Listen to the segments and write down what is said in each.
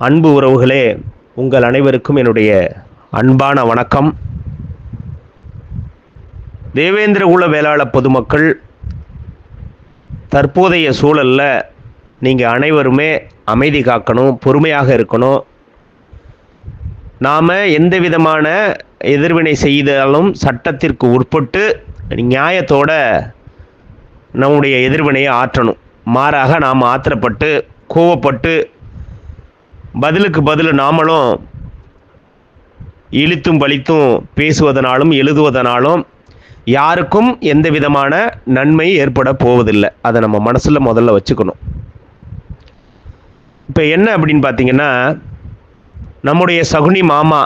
அன்பு உறவுகளே, உங்கள் அனைவருக்கும் என்னுடைய அன்பான வணக்கம். தேவேந்திரகுல வேளாள பொதுமக்கள், தற்போதைய சூழலில் நீங்கள் அனைவருமே அமைதி காக்கணும், பொறுமையாக இருக்கணும். நாம் எந்த விதமான எதிர்வினை செய்தாலும் சட்டத்திற்கு உட்பட்டு நியாயத்தோட நம்முடைய எதிர்வினையை ஆற்றணும். மாறாக நாம் ஆத்திரப்பட்டு கோவப்பட்டு பதிலுக்கு பதில் நாமளும் இழித்தும் பழித்தும் பேசுவதனாலும் எழுதுவதனாலும் யாருக்கும் எந்த விதமான நன்மை ஏற்பட போவதில்லை. அதை நம்ம மனசில் முதல்ல வச்சுக்கணும். இப்போ என்ன அப்படின்னு பார்த்தீங்கன்னா, நம்முடைய சகுனி மாமா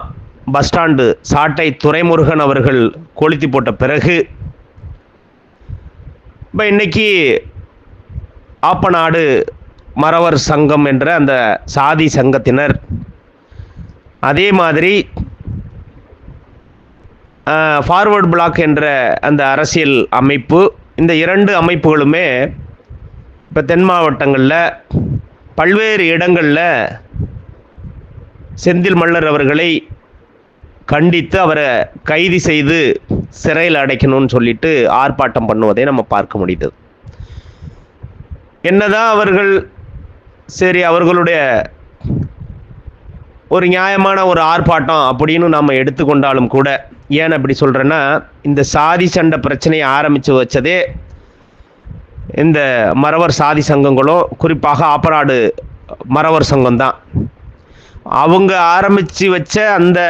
பஸ் ஸ்டாண்டு சாட்டை துரைமுருகன் அவர்கள் கொளுத்தி போட்ட பிறகு இப்போ இன்னைக்கு ஆப்பநாடு மறவர் சங்கம் என்ற அந்த சாதி சங்கத்தினர், அதே மாதிரி ஃபார்வர்ட் பிளாக் என்ற அந்த அரசியல் அமைப்பு, இந்த இரண்டு அமைப்புகளுமே இப்போ தென் மாவட்டங்களில் பல்வேறு இடங்களில் செந்தில் மல்லர் அவர்களை கண்டித்து அவரை கைது செய்து சிறையில் அடைக்கணும்னு சொல்லிட்டு ஆர்ப்பாட்டம் பண்ணுவதை நம்ம பார்க்க முடியுது. என்னதான் அவர்கள் சரி, அவர்களுடைய ஒரு நியாயமான ஒரு ஆர்ப்பாட்டம் அப்படின்னு நம்ம எடுத்துக்கொண்டாலும் கூட, ஏன் அப்படி சொல்கிறேன்னா, இந்த சாதி சண்டை பிரச்சனையை ஆரம்பித்து வச்சதே இந்த மறவர் சாதி சங்கங்களும், குறிப்பாக ஆப்பநாடு மறவர் சங்கம் தான். அவங்க ஆரம்பித்து வச்ச அந்த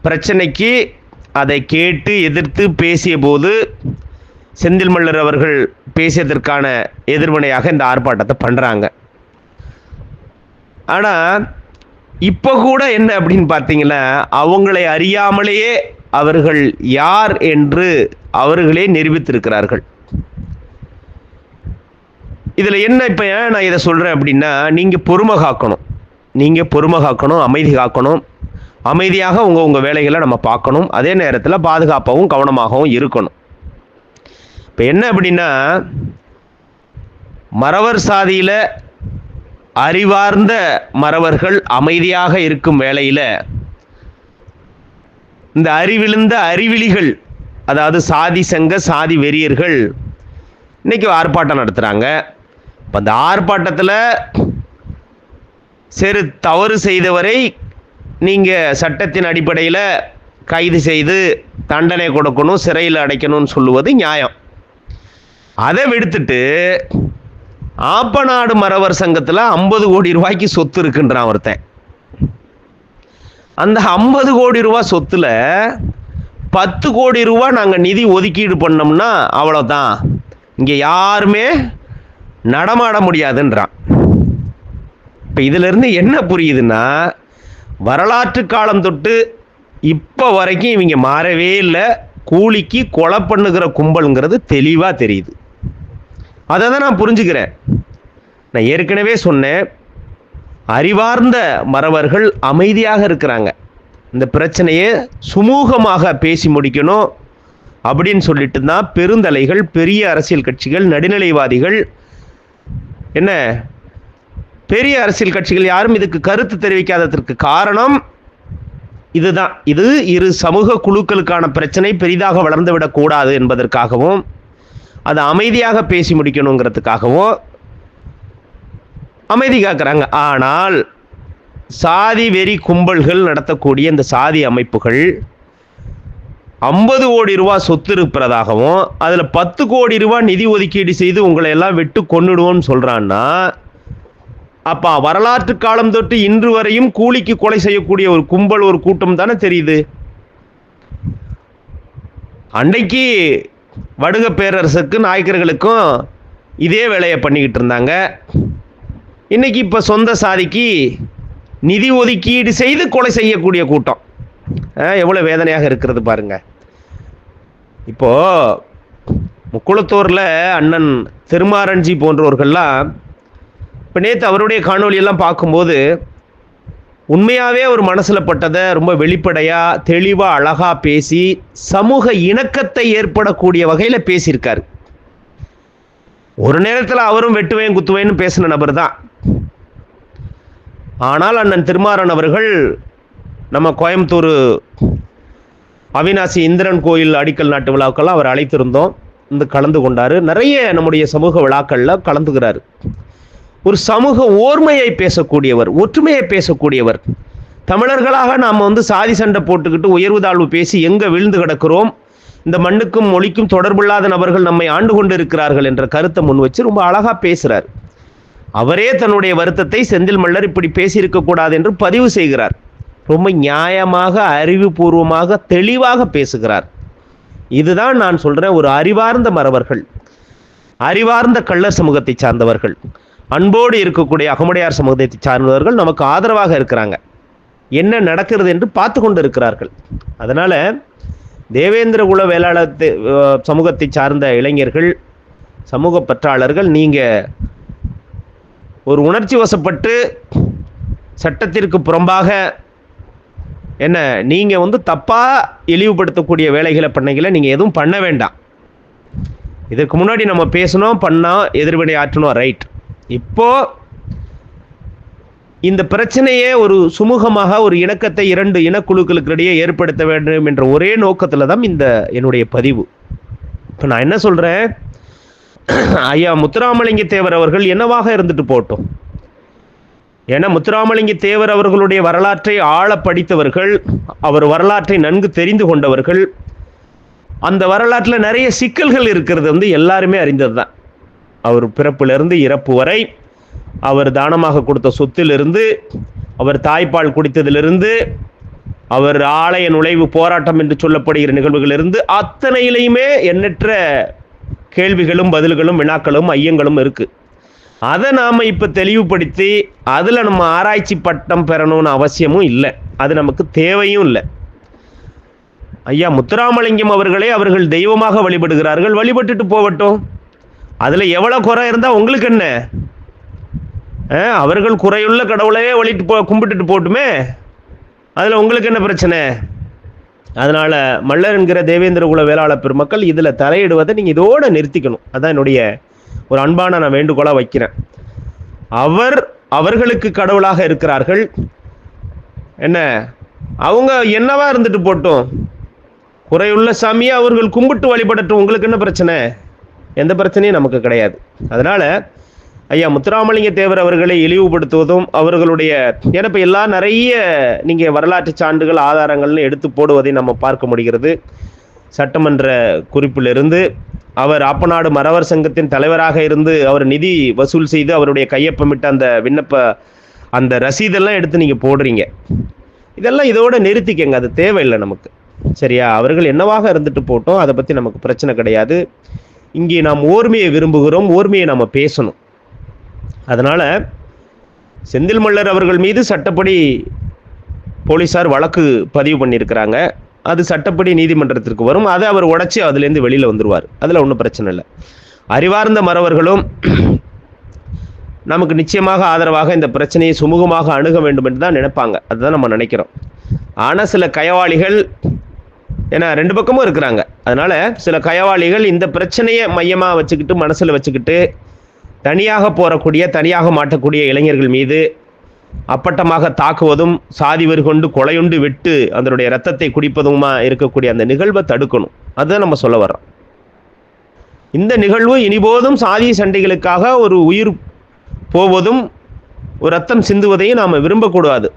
பிரச்சனைக்கு அதை கேட்டு எதிர்த்து பேசிய போது செந்தில் மல்லர் அவர்கள் பேசியதற்கான எதிர்வினையாக இந்த ஆர்ப்பாட்டத்தை பண்ணுறாங்க. ஆனால் இப்போ கூட என்ன அப்படின்னு பார்த்தீங்கன்னா, அவங்களை அறியாமலேயே அவர்கள் யார் என்று அவர்களே நிரூபித்திருக்கிறார்கள். இதில் என்ன, இப்போ நான் இதை சொல்கிறேன் அப்படின்னா, நீங்கள் பொறுமை காக்கணும், அமைதி காக்கணும். அமைதியாக உங்கள் வேலைகளை நம்ம பார்க்கணும். அதே நேரத்தில் பாதுகாப்பாகவும் கவனமாகவும் இருக்கணும். இப்போ என்ன அப்படின்னா, மறவர் சாதியில் அறிவார்ந்த மறவர்கள் அமைதியாக இருக்கும் வேளையில் இந்த அறிவிழுந்த அறிவிலிகள், அதாவது சாதி சங்க சாதி வெறியர்கள் இன்னைக்கு ஆர்ப்பாட்டம் நடத்துகிறாங்க. இப்போ அந்த ஆர்ப்பாட்டத்தில் சரி, தவறு செய்தவரை நீங்கள் சட்டத்தின் அடிப்படையில் கைது செய்து தண்டனை கொடுக்கணும், சிறையில் அடைக்கணும்னு சொல்லுவது நியாயம். அதை விடுத்துட்டு ஆப்பநாடு மறவர் சங்கத்தில் 50 கோடி ரூபாய்க்கு சொத்து இருக்குன்றான் ஒருத்தன். அந்த 50 கோடி ரூபாய் சொத்துல 10 கோடி ரூபாய் நாங்கள் நிதி ஒதுக்கீடு பண்ணோம்னா அவ்வளோதான், இங்கே யாருமே நடமாட முடியாதுன்றான். இப்போ இதிலிருந்து என்ன புரியுதுன்னா, வரலாற்று காலம் தொட்டு இப்போ வரைக்கும் இவங்க மாறவே இல்லை. கூலிக்கு கொலை பண்ணுகிற கும்பலுங்கிறது தெளிவாக தெரியுது. அதை தான் நான் புரிஞ்சுக்கிறேன். நான் ஏற்கனவே சொன்னேன், அறிவார்ந்த மறவர்கள் அமைதியாக இருக்கிறாங்க. இந்த பிரச்சனையை சுமூகமாக பேசி முடிக்கணும் அப்படின்னு சொல்லிட்டு தான் பெருந்தலைகள், பெரிய அரசியல் கட்சிகள், நடுநிலைவாதிகள், என்ன பெரிய அரசியல் கட்சிகள் யாரும் இதுக்கு கருத்து தெரிவிக்காததற்கு காரணம் இதுதான். இது இரு சமூக குழுக்களுக்கான பிரச்சனை பெரிதாக வளர்ந்து விடக்கூடாது என்பதற்காகவும், அதை அமைதியாக பேசி முடிக்கணுங்கிறதுக்காகவும் அமைதி காக்கிறாங்க. ஆனால் சாதி வெறி கும்பல்கள் நடத்தக்கூடிய இந்த சாதி அமைப்புகள் 50 கோடி ரூபாய் சொத்து இருப்பதாகவும், அதில் 10 கோடி ரூபாய் நிதி ஒதுக்கீடு செய்து உங்களை எல்லாம் விட்டு கொன்னுடுவோம்னு சொல்கிறான்னா, அப்போ வரலாற்று காலம் தொட்டு இன்று வரையும் கூலிக்கு கொலை செய்யக்கூடிய ஒரு கும்பல், ஒரு கூட்டம் தானே தெரியுது. அன்னைக்கு வடுக பேரரசுக்கு நாயக்கர்களுக்கும் இதே வேலையை பண்ணிக்கிட்டு இருந்தாங்க. இன்னைக்கு இப்போ சொந்த சாதிக்கு நிதி ஒதுக்கீடு செய்து கொலை செய்யக்கூடிய கூட்டம் எவ்வளோ வேதனையாக இருக்கிறது பாருங்க. இப்போ முக்குளத்தூரில் அண்ணன் திருமாரஞ்சி போன்றவர்கள்லாம், இப்போ நேற்று அவருடைய காணொலியெல்லாம் பார்க்கும்போது உண்மையாகவே ஒரு மனசில் பட்டதை ரொம்ப வெளிப்படையாக தெளிவாக அழகாக பேசி சமூக இணக்கத்தை ஏற்படக்கூடிய வகையில் பேசியிருக்காரு. ஒரு நேரத்தில் அவரும் வெட்டுவேன் குத்துவேன்னு பேசின நபர் தான். ஆனால் அண்ணன் திருமாறன் அவர்கள் நம்ம கோயம்புத்தூர் அவினாசி இந்திரன் கோயில் அடிக்கல் நாட்டு விழாக்கெல்லாம் அவர் அழைத்திருந்தோம், இந்த கலந்து கொண்டார். நிறைய நம்முடைய சமூக விழாக்களில் கலந்துகிறார். ஒரு சமூக ஓர்மையை பேசக்கூடியவர், ஒற்றுமையை பேசக்கூடியவர். தமிழர்களாக நாம் சாதி சண்டை போட்டுக்கிட்டு உயர்வு தாழ்வு பேசி எங்கே விழுந்து கிடக்கிறோம், இந்த மண்ணுக்கும் மொழிக்கும் தொடர்பில்லாத நபர்கள் நம்மை ஆண்டு கொண்டு இருக்கிறார்கள் என்ற கருத்தை முன் வச்சு ரொம்ப அழகாக பேசுகிறார். அவரே தன்னுடைய வருத்தத்தை செந்தில் மல்லர் இப்படி பேசியிருக்கக்கூடாது என்று பதிவு செய்கிறார். ரொம்ப நியாயமாக, அறிவுபூர்வமாக, தெளிவாக பேசுகிறார். இதுதான் நான் சொல்கிறேன், ஒரு அறிவார்ந்த மறவர்கள், அறிவார்ந்த கள்ளர் சமூகத்தை சார்ந்தவர்கள், அன்போடு இருக்கக்கூடிய அகமுடையார் சமூகத்தை சார்ந்தவர்கள் நமக்கு ஆதரவாக இருக்கிறாங்க. என்ன நடக்கிறது என்று பார்த்து கொண்டு இருக்கிறார்கள். அதனால் தேவேந்திர குல வேளாளர் சமூகத்தை சார்ந்த இளைஞர்கள், சமூக பற்றாளர்கள், நீங்கள் ஒரு உணர்ச்சி வசப்பட்டு சட்டத்திற்கு புறம்பாக என்ன நீங்கள் தப்பாக இழிவுபடுத்தக்கூடிய வேலைகளை பண்ணீங்கள நீங்கள் எதுவும் பண்ண வேண்டாம். இதற்கு முன்னாடி நம்ம பேசணும், பண்ணோம், எதிர்வினை ஆற்றணும், ரைட். இப்போ இந்த பிரச்சனையே ஒரு சுமூகமாக ஒரு இணக்கத்தை இரண்டு இனக்குழுக்களுக்கு இடையே ஏற்படுத்த வேண்டும் என்ற ஒரே நோக்கத்தில் தான் இந்த என்னுடைய பதிவு. இப்போ நான் என்ன சொல்கிறேன், ஐயா முத்துராமலிங்க தேவர் அவர்கள் என்னவாக இருந்துட்டு போட்டோம். ஏன்னா முத்துராமலிங்க தேவர் அவர்களுடைய வரலாற்றை ஆழ படித்தவர்கள், அவர் வரலாற்றை நன்கு தெரிந்து கொண்டவர்கள். அந்த வரலாற்றில் நிறைய சிக்கல்கள் இருக்கிறது எல்லாருமே அறிந்தது தான். அவர் பிறப்பிலிருந்து இறப்பு வரை, அவர் தானமாக கொடுத்த சொத்திலிருந்து, அவர் தாய்ப்பால் குடித்ததிலிருந்து, அவர் ஆலய நுழைவு போராட்டம் என்று சொல்லப்படுகிற நிகழ்வுகளிலிருந்து அத்தனையிலையுமே எண்ணற்ற கேள்விகளும் பதில்களும் வினாக்களும் ஐயங்களும் இருக்கு. அதை நாம் இப்போ தெளிவுபடுத்தி அதில் நம்ம ஆராய்ச்சி பட்டம் பெறணும்னு அவசியமும் இல்லை, அது நமக்கு தேவையும் இல்லை. ஐயா முத்துராமலிங்கம் அவர்களே அவர்கள் தெய்வமாக வழிபடுகிறார்கள், வழிபட்டுட்டு போகட்டும். அதில் எவ்வளோ குறை இருந்தால் உங்களுக்கு என்ன? அவர்கள் குறையுள்ள கடவுளையே கும்பிட்டுட்டு போட்டுமே, அதில் உங்களுக்கு என்ன பிரச்சனை? அதனால் மல்லர் என்கிற தேவேந்திர குல வேளாளர் பெருமக்கள் இதில் தலையிடுவதை நீங்கள் இதோடு நிறுத்திக்கணும். அதான் என்னுடைய ஒரு அன்பான நான் வேண்டுகோளாக வைக்கிறேன். அவர்களுக்கு கடவுளாக இருக்கிறார்கள், என்ன அவங்க என்னவா இருந்துட்டு போட்டோம், குறையுள்ள சாமியை அவர்கள் கும்பிட்டு வழிபடட்டும், உங்களுக்கு என்ன பிரச்சனை? எந்த பிரச்சனையும் நமக்கு கிடையாது. அதனால் ஐயா முத்துராமலிங்க தேவர் அவர்களை இழிவுபடுத்துவதும் அவர்களுடைய ஏன்னா எல்லாம் நிறைய நீங்கள் வரலாற்று சான்றுகள் ஆதாரங்கள்னு எடுத்து போடுவதை நம்ம பார்க்க முடிகிறது. சட்டமன்ற குறிப்பிலிருந்து அவர் ஆப்பநாடு மறவர் சங்கத்தின் தலைவராக இருந்து அவர் நிதி வசூல் செய்து அவருடைய கையொப்பமிட்ட அந்த அந்த ரசீதெல்லாம் எடுத்து நீங்கள் போடுறீங்க. இதெல்லாம் இதோட நிறுத்திக்கங்க, அது தேவையில்லை நமக்கு. சரியா? அவர்கள் என்னவாக இருந்துட்டு போட்டோம், அதை பற்றி நமக்கு பிரச்சனை கிடையாது. இங்கே நாம் ஓர்மையை விரும்புகிறோம், ஓர்மையை நம்ம பேசணும். அதனால் செந்தில் மல்லர் அவர்கள் மீது சட்டப்படி போலீஸார் வழக்கு பதிவு பண்ணியிருக்கிறாங்க. அது சட்டப்படி நீதிமன்றத்திற்கு வரும். அதை அவர் உடைச்சி அதுலேருந்து வெளியில் வந்துடுவார், அதில் ஒன்றும் பிரச்சனை இல்லை. அறிவார்ந்த மறவர்களும் நமக்கு நிச்சயமாக ஆதரவாக இந்த பிரச்சனையை சுமூகமாக அணுக வேண்டும் என்று தான் நினைப்பாங்க. அதுதான் நம்ம நினைக்கிறோம். ஆனால் சில கயவாளிகள், ஏன்னா ரெண்டு பக்கமும் இருக்கிறாங்க, அதனால் சில கயவாளிகள் இந்த பிரச்சனையை மையமாக வச்சுக்கிட்டு மனசில் வச்சுக்கிட்டு தனியாக போகக்கூடிய தனியாக மாட்டக்கூடிய இளைஞர்கள் மீது அப்பட்டமாக தாக்குவதும் சாதி வெறி கொண்டு கொலையுண்டு விட்டு அதனுடைய இரத்தத்தை குடிப்பதுமா இருக்கக்கூடிய அந்த நிகழ்வை தடுக்கணும். அதுதான் நம்ம சொல்ல வர்றோம். இந்த நிகழ்வு இனிபோதும் சாதி சண்டைகளுக்காக ஒரு உயிர் போவதும் ஒரு ரத்தம் சிந்துவதையும் நாம் விரும்பக்கூடாது.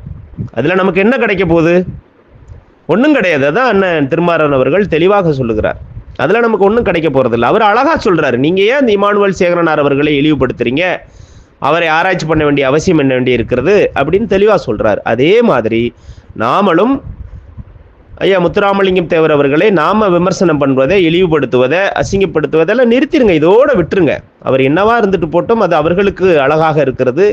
அதில் நமக்கு என்ன கிடைக்க போகுது? ஒன்றும் கிடையாது. அதான் அண்ணன் திருமாறன் அவர்கள் தெளிவாக சொல்லுகிறார். அதில் நமக்கு ஒன்றும் கிடைக்க போகிறதில்ல. அவர் அழகாக சொல்கிறார், நீங்கள் ஏன் இந்த இமானுவேல் சேகரனார் அவர்களை இழிவுபடுத்துறீங்க, அவரை ஆராய்ச்சி பண்ண வேண்டிய அவசியம் என்ன வேண்டி இருக்கிறது அப்படின்னு தெளிவாக சொல்கிறார். அதே மாதிரி நாமளும் ஐயா முத்துராமலிங்கம் தேவர் அவர்களை நாம் விமர்சனம் பண்ணுவதை, இழிவுபடுத்துவதை, அசிங்கப்படுத்துவதெல்லாம் நிறுத்திடுங்க, இதோடு விட்டுருங்க. அவர் என்னவா இருந்துட்டு போட்டோம், அது அவர்களுக்கு அழகாக இருக்கிறது,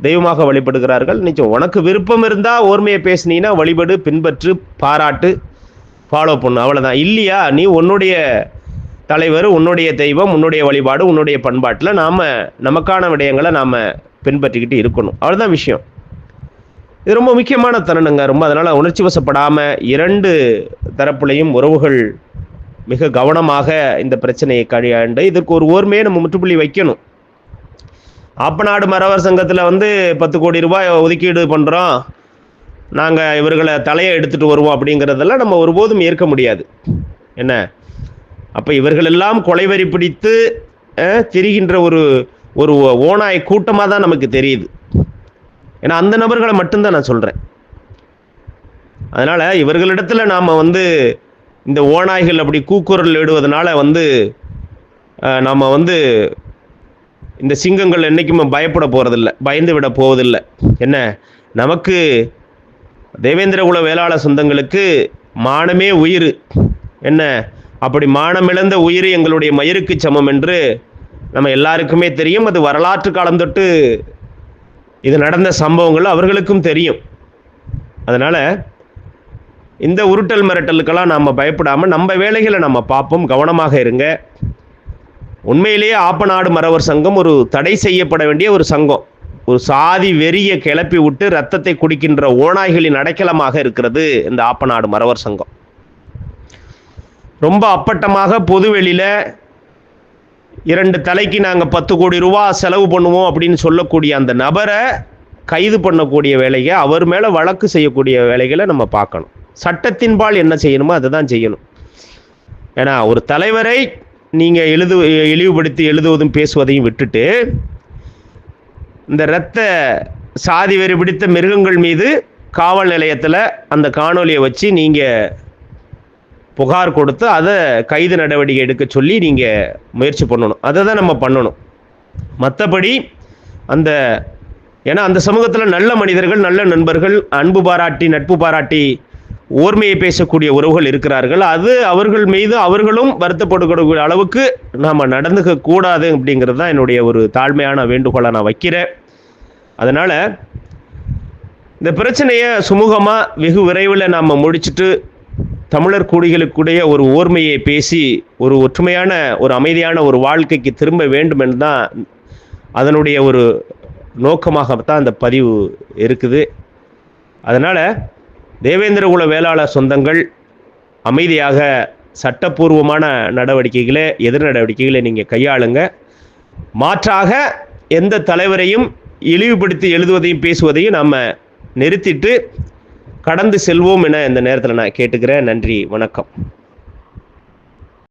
தெய்வமாக வழிபடுகிறார்கள். நிச்சயம் உனக்கு விருப்பம் இருந்தால் ஓர்மையை பேசினீங்கன்னா வழிபடு, பின்பற்று, பாராட்டு, ஃபாலோ பண்ணு, அவ்வளோதான். இல்லையா நீ உன்னுடைய தலைவர், உன்னுடைய தெய்வம், உன்னுடைய வழிபாடு, உன்னுடைய பண்பாட்டில் நாம் நமக்கான விடயங்களை நாம் பின்பற்றிக்கிட்டு இருக்கணும். அவ்வளோதான் விஷயம். இது ரொம்ப முக்கியமான தருணங்க ரொம்ப. அதனால் உணர்ச்சி வசப்படாமல் இரண்டு தரப்புலையும் உறவுகள் மிக கவனமாக இந்த பிரச்சனையை கையாண்டு இதற்கு ஒரு ஓர்மையை நம்ம முற்றுப்புள்ளி வைக்கணும். ஆப்பநாடு மறவர் சங்கத்தில் வந்து 10 கோடி ரூபாய் ஒதுக்கீடு பண்ணுறோம், நாங்கள் இவர்களை தலையை எடுத்துகிட்டு வருவோம் அப்படிங்கிறதெல்லாம் நம்ம ஒருபோதும் ஏற்க முடியாது. என்ன, அப்போ இவர்களெல்லாம் கொலைவெறி பிடித்து திரிகின்ற ஒரு ஒரு ஓநாய் கூட்டமாக தான் நமக்கு தெரியுது. ஏன்னா அந்த நபர்களை மட்டும்தான் நான் சொல்கிறேன். அதனால் இவர்களிடத்தில் நாம் வந்து இந்த ஓநாய்கள் அப்படி கூக்குரல் இடுவதனால வந்து நாம் வந்து இந்த சிங்கங்கள் என்றைக்குமே பயப்பட போகிறதில்ல, பயந்து விட போவதில்லை. என்ன, நமக்கு தேவேந்திரகுல வேளாளர் சொந்தங்களுக்கு மானமே உயிர். என்ன, அப்படி மானமிழந்த உயிர் எங்களுடைய மயிருக்கு சமம் என்று நம்ம எல்லாருக்குமே தெரியும். அது வரலாற்று காலம் தொட்டு இது நடந்த சம்பவங்கள் அவர்களுக்கும் தெரியும். அதனால் இந்த உருட்டல் மிரட்டலுக்கெல்லாம் நாம் பயப்படாமல் நம்ம வேலைகளை நம்ம பார்ப்போம். கவனமாக இருங்க. உண்மையிலேயே ஆப்பநாடு மறவர் சங்கம் ஒரு தடை செய்யப்பட வேண்டிய ஒரு சங்கம். ஒரு சாதி வெறியை கிளப்பி விட்டு ரத்தத்தை குடிக்கின்ற ஓநாய்களின் அடைக்கலமாக இருக்கிறது இந்த ஆப்பநாடு மறவர் சங்கம். ரொம்ப அப்பட்டமாக பொதுவெளியில் 2 தலைக்கு நாங்கள் 10 கோடி ரூபா செலவு பண்ணுவோம் அப்படின்னு சொல்லக்கூடிய அந்த நபரை கைது பண்ணக்கூடிய வேலையை, அவர் மேலே வழக்கு செய்யக்கூடிய வேலைகளை நம்ம பார்க்கணும். சட்டத்தின்பால் என்ன செய்யணுமோ அதை தான் செய்யணும். ஏன்னா ஒரு தலைவரை நீங்கள் இழிவுபடுத்தி எழுதுவதும் பேசுவதையும் விட்டுட்டு இந்த இரத்த சாதி வெறி பிடித்த மிருகங்கள் மீது காவல் நிலையத்தில் அந்த காணொலியை வச்சு நீங்கள் புகார் கொடுத்து அதை கைது நடவடிக்கை எடுக்க சொல்லி நீங்கள் முயற்சி பண்ணணும். அதை தான் நம்ம பண்ணணும். மற்றபடி ஏன்னா அந்த சமூகத்தில் நல்ல மனிதர்கள், நல்ல நண்பர்கள், அன்பு பாராட்டி நட்பு பாராட்டி ஓர்மையை பேசக்கூடிய உறவுகள் இருக்கிறார்கள். அது அவர்கள் மீது அவர்களும் வருத்தப்படக்கூடிய அளவுக்கு நாம் நடந்துக்க கூடாது அப்படிங்கிறது தான் என்னுடைய ஒரு தாழ்மையான வேண்டுகோளை நான் வைக்கிறேன். அதனால் இந்த பிரச்சனையை சுமூகமாக வெகு விரைவில் நாம் முடிச்சுட்டு தமிழர் குடிகளுக்குடைய ஒரு ஓர்மையை பேசி ஒரு ஒற்றுமையான ஒரு அமைதியான ஒரு வாழ்க்கைக்கு திரும்ப வேண்டும் என்று தான் அதனுடைய ஒரு நோக்கமாகத்தான் அந்த பதிவு இருக்குது. அதனால் தேவேந்திரகுல வேளாளர் சொந்தங்கள் அமைதியாக சட்டப்பூர்வமான நடவடிக்கைகளை, எதிர் நடவடிக்கைகளை நீங்கள் கையாளுங்க. மாற்றாக எந்த தலைவரையும் இழிவுபடுத்தி எழுதுவதையும் பேசுவதையும் நாம் நிறுத்திட்டு கடந்து செல்வோம் என இந்த நேரத்தில் நான் கேட்டுக்கிறேன். நன்றி, வணக்கம்.